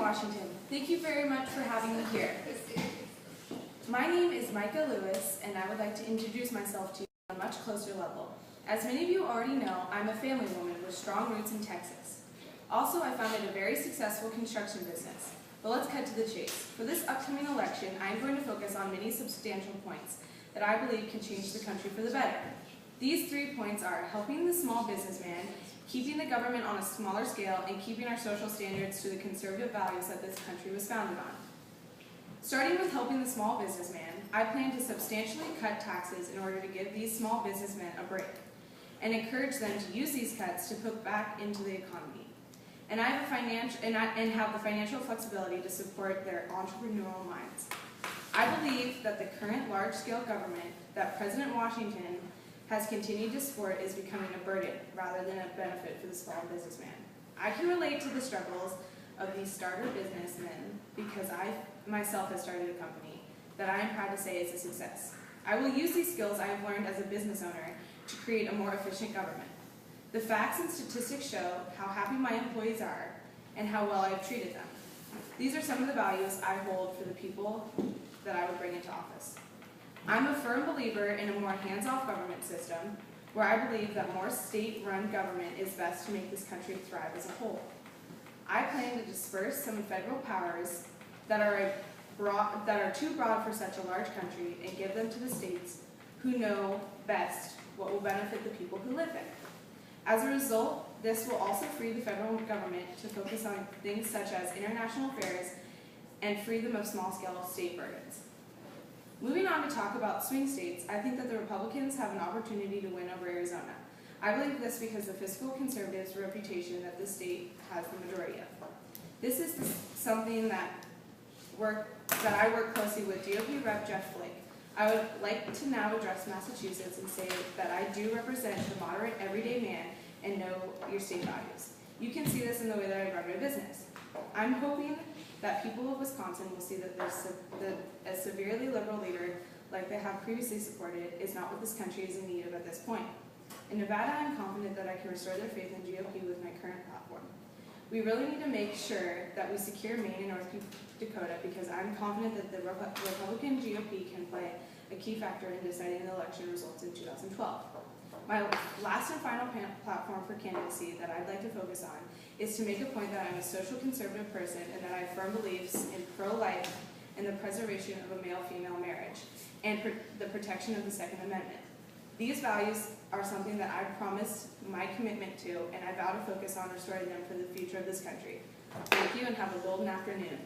Washington. Thank you very much for having me here. My name is Micah Lewis, and I would like to introduce myself to you on a much closer level. As many of you already know, I'm a family woman with strong roots in Texas. Also, I founded a very successful construction business. But let's cut to the chase. For this upcoming election, I am going to focus on many substantial points that I believe can change the country for the better. These 3 points are helping the small businessman, keeping the government on a smaller scale, and keeping our social standards to the conservative values that this country was founded on. Starting with helping the small businessman, I plan to substantially cut taxes in order to give these small businessmen a break and encourage them to use these cuts to put back into the economy. And have the financial flexibility to support their entrepreneurial minds. I believe that the current large-scale government that President Washington has continued to support is becoming a burden rather than a benefit for the small businessman. I can relate to the struggles of these starter businessmen because I myself have started a company that I am proud to say is a success. I will use these skills I have learned as a business owner to create a more efficient government. The facts and statistics show how happy my employees are and how well I have treated them. These are some of the values I hold for the people that I would bring into office. I'm a firm believer in a more hands-off government system where I believe that more state-run government is best to make this country thrive as a whole. I plan to disperse some federal powers that are too broad for such a large country and give them to the states who know best what will benefit the people who live there. As a result, this will also free the federal government to focus on things such as international affairs and free them of small-scale state burdens. Moving on to talk about swing states, I think that the Republicans have an opportunity to win over Arizona. I believe this because the fiscal conservatives' reputation that this state has the majority of. This is something that I work closely with GOP Rep. Jeff Flake. I would like to now address Massachusetts and say that I do represent the moderate everyday man and know your state values. You can see this in the way that I run my business. I'm hoping that people of Wisconsin will see that a severely liberal leader, like they have previously supported, is not what this country is in need of at this point. In Nevada, I'm confident that I can restore their faith in GOP with my current platform. We really need to make sure that we secure Maine and North Dakota because I'm confident that the Republican GOP can play a key factor in deciding the election results in 2012. My last and final platform for candidacy that I'd like to focus on is to make a point that I'm a social conservative person and that I have firm beliefs in pro-life and the preservation of a male-female marriage and the protection of the Second Amendment. These values are something that I've promised my commitment to, and I vow to focus on restoring them for the future of this country. Thank you and have a golden afternoon.